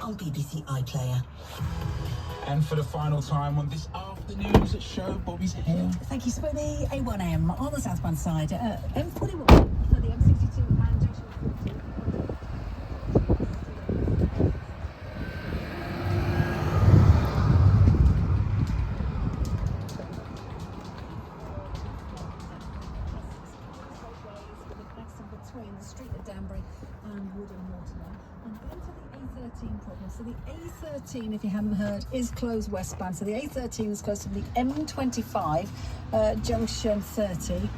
on BBC iPlayer. And for the final time on this afternoon's show, Bobby's here. Thank you, Spoonie. A1M on the southbound side, M41 for the M62 and junction 40. Between the street of Danbury and Wood and Waterloo, and then to the A13 problem. So the A13, if you haven't heard, is closed westbound. So the A13 is close to the M25 junction 30.